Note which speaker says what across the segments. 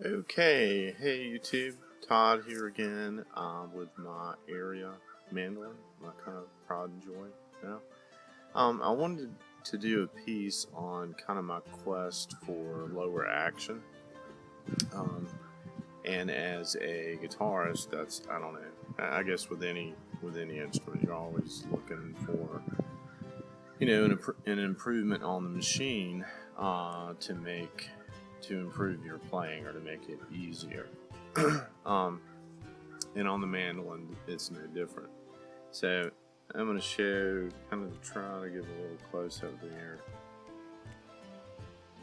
Speaker 1: Okay, hey YouTube, Todd here again with my area mandolin, my kind of pride and joy. You know, I wanted to do a piece on kind of my quest for lower action, um, and as a guitarist, that's I don't know. I guess with any instrument, you're always looking for an improvement on the machine to improve your playing or to make it easier. um, and on the mandolin, it's no different. So I'm going to try to give a little close up here.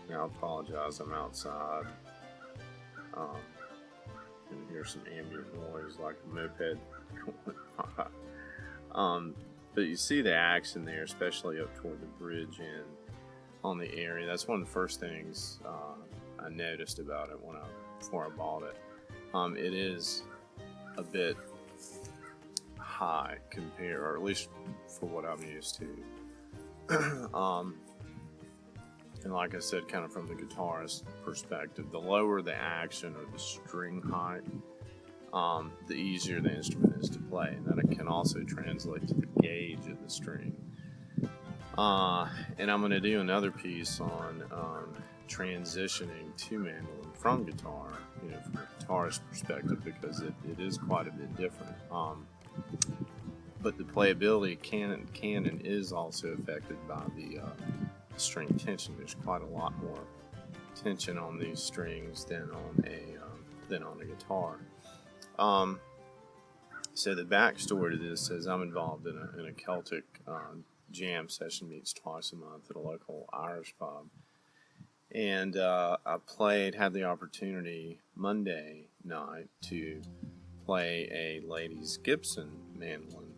Speaker 1: Now I apologize, I'm outside. You can hear some ambient noise like a moped going by. But you see the action there, especially up toward the bridge and on the area. That's one of the first things I noticed about it before I bought it. It is a bit high compared, or at least for what I'm used to. And like I said, kind of from the guitarist perspective, the lower the action or the string height, the easier the instrument is to play, and that it can also translate to the gauge of the string. And I'm going to do another piece on transitioning to mandolin from guitar, from a guitarist perspective, because it is quite a bit different. But the playability can and is also affected by the string tension. There's quite a lot more tension on these strings than on a guitar. So the backstory to this is I'm involved in a Celtic jam session, meets twice a month at a local Irish pub, and I had the opportunity Monday night to play a lady's Gibson mandolin,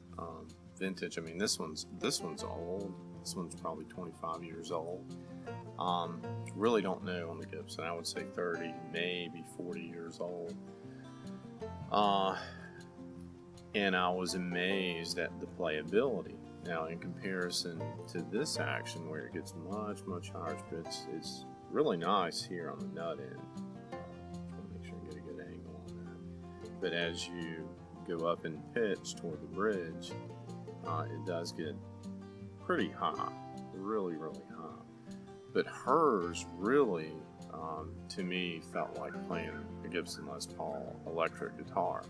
Speaker 1: vintage. I mean, this one's old. This one's probably 25 years old. Really don't know on the Gibson. I would say 30, maybe 40 years old. And I was amazed at the playability. Now, in comparison to this action, where it gets much, much higher, it's really nice here on the nut end. Make sure I get a good angle on that. But as you go up in pitch toward the bridge, it does get pretty high, really, really high. But hers really, to me, felt like playing a Gibson Les Paul electric guitar.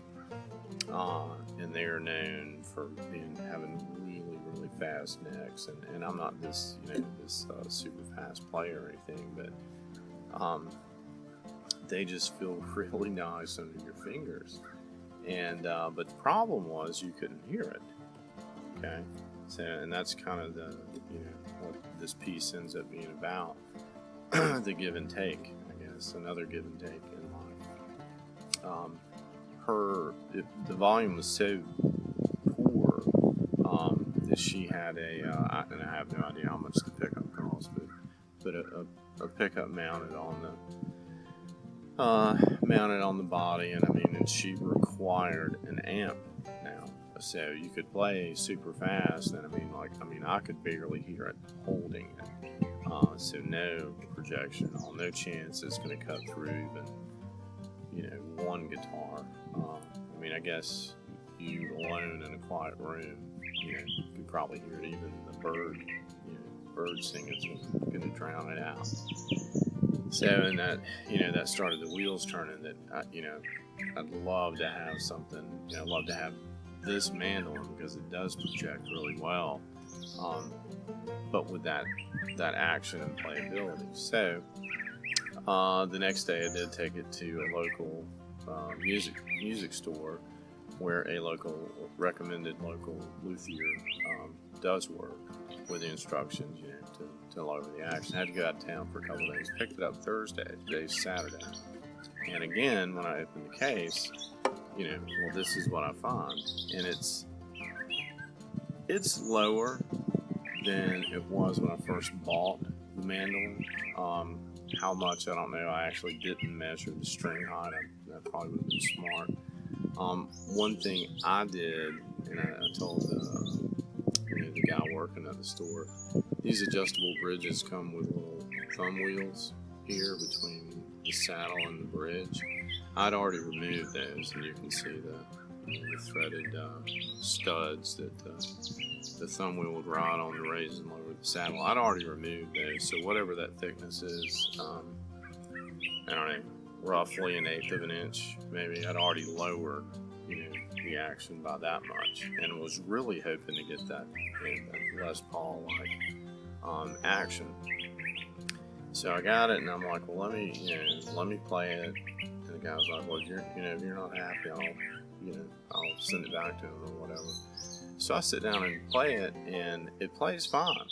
Speaker 1: And they're known for having really fast necks, and I'm not this super fast player or anything, but they just feel really nice under your fingers. And but the problem was you couldn't hear it. Okay, so and that's kind of what this piece ends up being about. The give and take, I guess, another give and take in life. The volume was so poor that she had and I have no idea how much the pickup cost, but a pickup mounted on the body, and she required an amp now, so you could play super fast, and I could barely hear it holding it, so no projection, no chance it's going to cut through even one guitar. I guess you alone in a quiet room, you could probably hear it. Even the bird singing is going to drown it out. So, and that started the wheels turning. That I'd love to have something. I'd love to have this mandolin because it does project really well, but with that action and playability. So, the next day I did take it to a local music store where a recommended local luthier does work with the instructions, to lower the action. I had to go out of town for a couple of days. Picked it up Thursday. Today's Saturday. And again, when I opened the case, well, this is what I find, and it's lower than it was when I first bought the mandolin. How much, I don't know. I actually didn't measure the string height. That probably would have been smart. One thing I did, and I told the guy working at the store, these adjustable bridges come with little thumb wheels, here between the saddle and the bridge, I'd already removed those, and you can see the threaded studs that the thumb wheel would ride on to raise and lower the saddle. I'd already removed those, so whatever that thickness is, I don't know, roughly 1/8 of an inch, maybe. I'd already lowered, the action by that much, and was really hoping to get that Les Paul-like action. So I got it, and I'm like, well, let me play it. And the guy was like, well, if you're not happy, I'll send it back to him or whatever. So I sit down and play it, and it plays fine.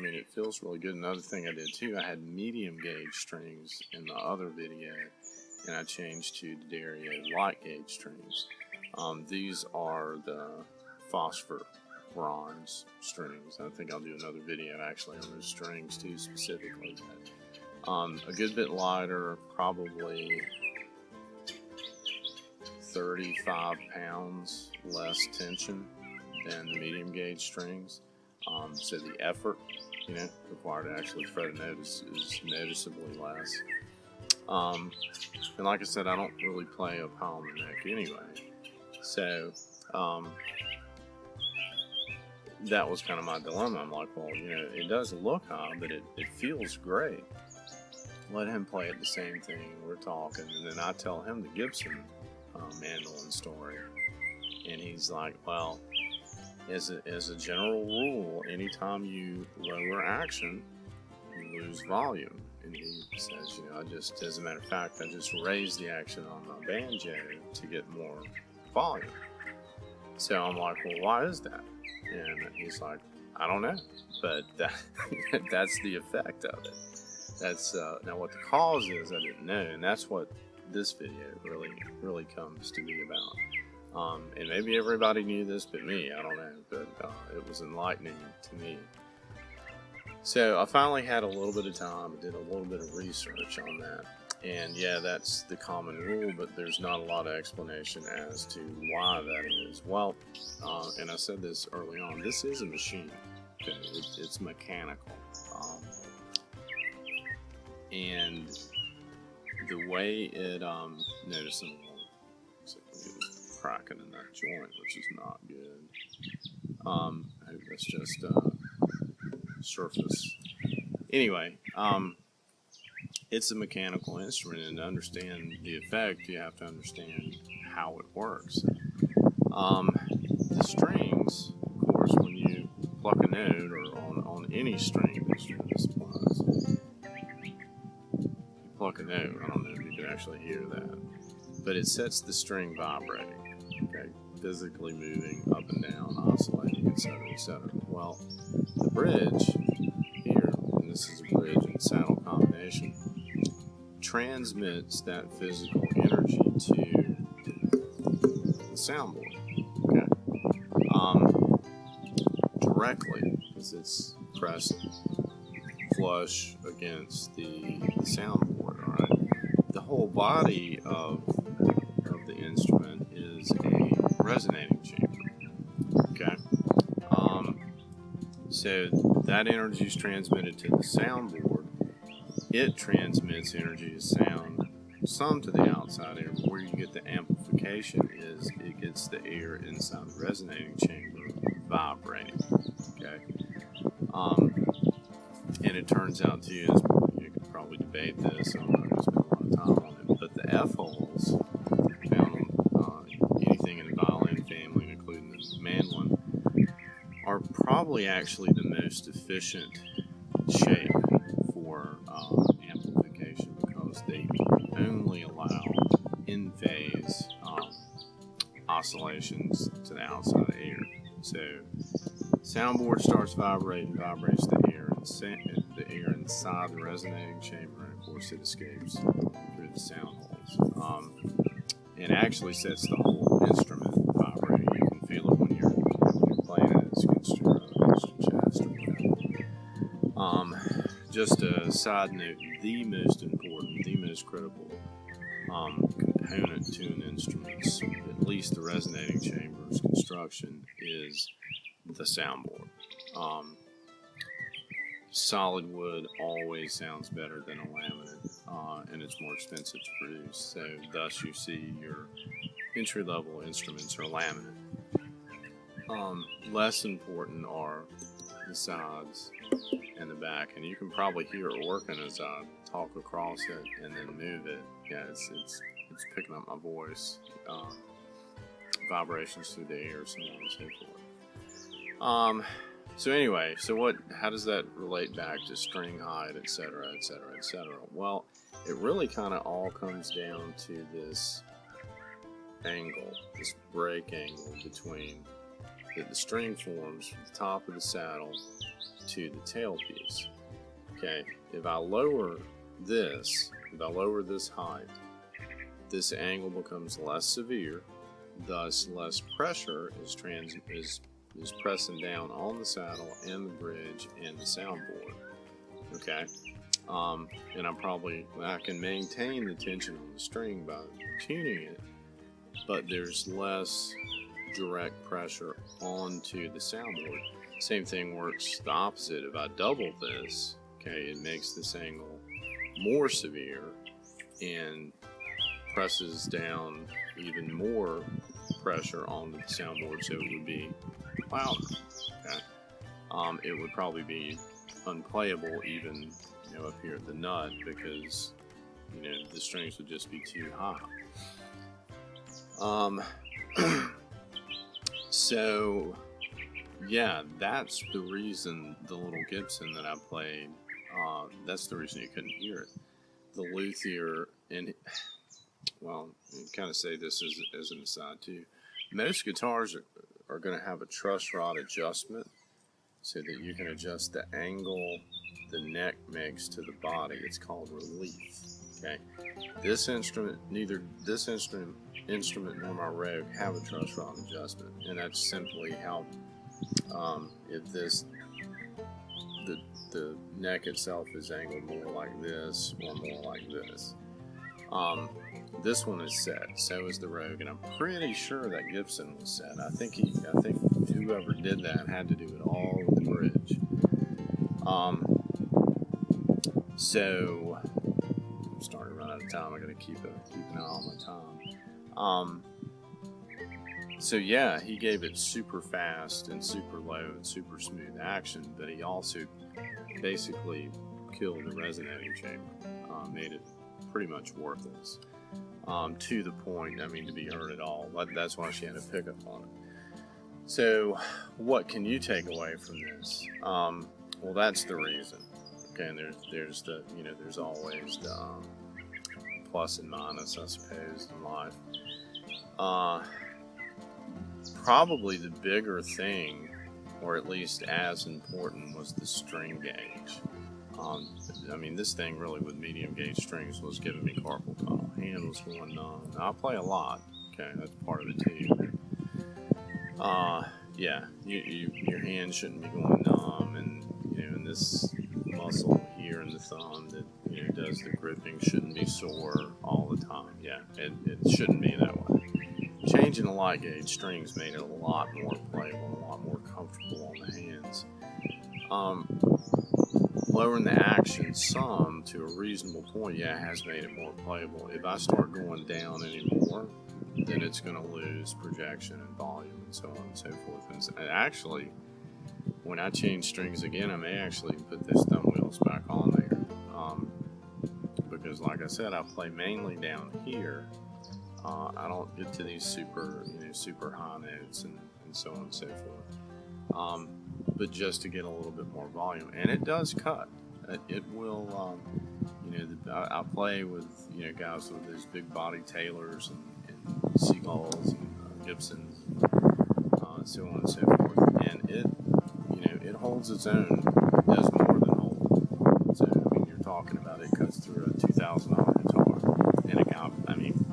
Speaker 1: It feels really good. Another thing I did too, I had medium gauge strings in the other video, and I changed to the Dario light gauge strings. These are the phosphor bronze strings. I think I'll do another video actually on those strings too specifically. A good bit lighter, probably 35 pounds less tension than the medium gauge strings. So the effort, required to actually fret a note is noticeably less. And like I said, I don't really play a palm and neck anyway. So that was kind of my dilemma. I'm like, well, it does look high, but it feels great. Let him play it the same thing. We're talking, and then I tell him the Gibson mandolin story, and he's like, well, as a general rule, anytime you lower action, you lose volume. And he says, I just, as a matter of fact, I just raised the action on my banjo to get more volume. So I'm like, well, why is that? And he's like, I don't know, but that's the effect of it. That's now what the cause is, I didn't know, and that's what this video really comes to be about. And maybe everybody knew this but me, I don't know, but it was enlightening to me. So I finally had a little bit of time, I did a little bit of research on that, and yeah, that's the common rule, but there's not a lot of explanation as to why that is. Well, and I said this early on, this is a machine, okay? It's mechanical, and the way it, notice I'm cracking in that joint, which is not good. I hope that's just surface. Anyway, it's a mechanical instrument, and to understand the effect, you have to understand how it works. The strings, of course, when you pluck a note or on any string instrument, this applies. You pluck a note, I don't know if you can actually hear that, but it sets the string vibrating, okay, physically moving up and down, oscillating, etc., etc. Well, the bridge here, and this is a bridge and saddle combination, transmits that physical energy to the soundboard, okay, directly, because it's pressed flush against the soundboard. All right, the whole body of the instrument is a resonating chamber. Okay, so that energy is transmitted to the soundboard. It transmits energy to sound, some to the outside air, but where you get the amplification is it gets the air inside the resonating chamber vibrating. Okay, and it turns out to you could probably debate this, so I'm not going to spend a lot of time on it, but the F holes found on anything in the violin family, including the mandolin, are probably actually the most efficient shape for amplification, because they only allow in phase oscillations to the outside air. So soundboard starts vibrating, vibrates the air inside the resonating chamber, and of course it escapes through the sound holes. And actually sets the whole instrument vibrating. You can feel it when you're playing it against your chest or whatever. Just a side note, the most important, the most critical component to an instrument's, at least the resonating chamber's construction, is the soundboard. solid wood always sounds better than a laminate, and it's more expensive to produce. So thus you see your entry-level instruments are laminate. Less important are the sides and the back, and you can probably hear it working as I talk across it and then move it. Yeah, it's picking up my voice, vibrations through the air, so on and so forth. So anyway, how does that relate back to string height, etc., etc., etc.? Well, it really kind of all comes down to this angle, this break angle between that the string forms from the top of the saddle to the tailpiece. Okay, if I lower this height, this angle becomes less severe, thus less pressure is pressing down on the saddle and the bridge and the soundboard. Okay, and I can maintain the tension on the string by tuning it, but there's less direct pressure onto the soundboard. Same thing works the opposite. If I double this, okay, it makes this angle more severe and presses down even more pressure onto the soundboard, so it would be louder. Okay, it would probably be unplayable even up here at the nut, because the strings would just be too high. So yeah, that's the reason the little Gibson that I played, that's the reason you couldn't hear it. The luthier, and well, kind of say this as an aside too, most guitars are going to have a truss rod adjustment so that you can adjust the angle the neck makes to the body. It's called relief. Okay, neither this instrument nor my Rogue have a truss rod adjustment, and that's simply how if the neck itself is angled more like this or more like this. This one is set, so is the Rogue, and I'm pretty sure that Gibson was set. I think whoever did that had to do it all with the bridge. So I'm starting to run out of time. I got to keep an eye on my time. So yeah, he gave it super fast and super low and super smooth action, but he also basically killed the resonating chamber, made it pretty much worthless, to the point, to be heard at all. That's why she had a pickup on it. So what can you take away from this? Well, that's the reason. Okay, and there's always the plus and minus, I suppose, in life. Probably the bigger thing, or at least as important, was the string gauge. This thing really with medium gauge strings was giving me carpal tunnel. Hand was going numb. Now, I play a lot. Okay, that's part of it too. Yeah, your hand shouldn't be going numb, and and this muscle here in the thumb that does the gripping shouldn't be sore all the time. Yeah, it shouldn't be that way. Changing the light gauge strings made it a lot more playable, a lot more comfortable on the hands. Lowering the action some to a reasonable point, yeah, has made it more playable. If I start going down anymore, then it's going to lose projection and volume and so on and so forth. And actually, when I change strings again, I may actually put this thumb wheels back on there, because like I said, I play mainly down here. I don't get to these super high notes and so on and so forth. But just to get a little bit more volume, and it does cut. It will. I play with guys with those big body Taylors and Seagulls and Gibsons, so on and so forth, and it holds its own. It does more than hold. So you're talking about it cuts through a $2,000 guitar, and a guy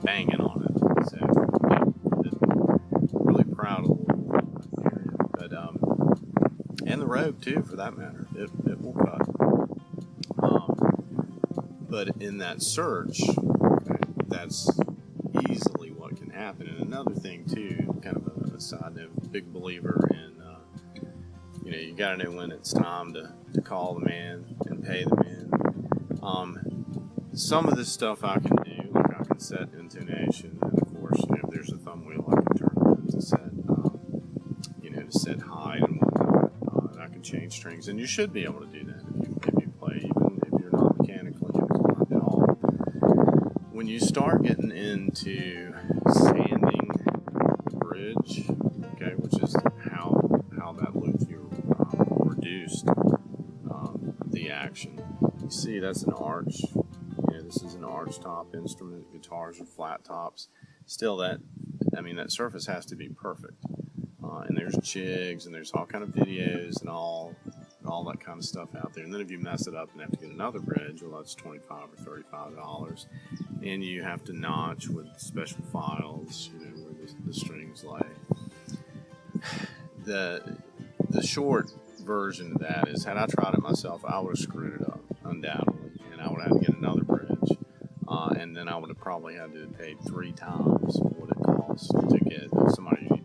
Speaker 1: banging on it. So really proud of the little area, but and the Rogue too, for that matter. It will cut. But in that search, that's easily what can happen. And another thing too, kind of a side note, big believer in, you got to know when it's time to call the man and pay the man. Some of this stuff I can do, like I can set intonation, and of course, if there's a thumb wheel, I can turn it to set, to set height and whatnot. And I can change strings, and you should be able to do that if you play, even if you're not mechanically inclined at all. When you start getting into sanding the bridge, okay, which is how that looks, you reduced the action. You see, that's an arch. This is an arch top instrument. Guitars are flat tops. Still, that surface has to be perfect. And there's jigs, and there's all kind of videos and all that kind of stuff out there. And then if you mess it up and have to get another bridge, well, that's $25 or $35. And you have to notch with special files, where the strings lay. The short version of that is, had I tried it myself, I would have screwed it up, undoubtedly, and I would have to get another bridge. And then I would have probably had to have paid 3 times what it cost to get somebody who,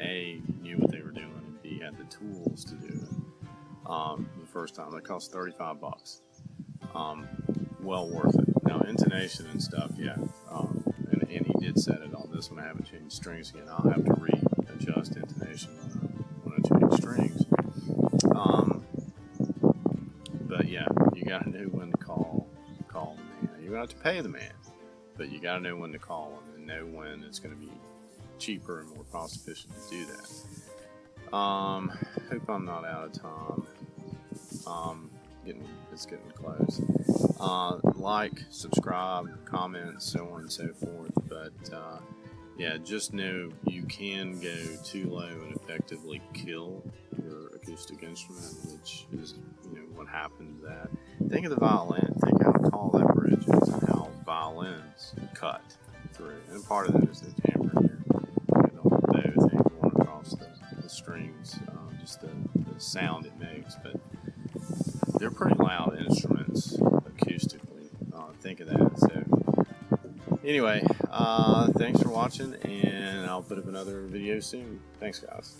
Speaker 1: A, knew what they were doing, and B, had the tools to do it. The first time, it cost $35. Well worth it. Now, intonation and stuff, yeah. And he did set it on this one. I haven't changed strings again. I'll have to readjust intonation when I change strings. But yeah, you gotta know when to call the man. You don't have to pay the man, but you gotta know when to call him and know when it's gonna be cheaper and more cost efficient to do that. Hope I'm not out of time. It's getting close. Like, subscribe, comment, so on and so forth. But yeah, just know you can go too low and effectively kill your acoustic instrument, which is what happened to that. Think of the violin. Think how tall that bridge is and how violins cut through. And part of that is the timbre here. The bow thing going across the strings, just the sound it makes. But they're pretty loud instruments acoustically. Think of that. So anyway, thanks for watching, and I'll put up another video soon. Thanks, guys.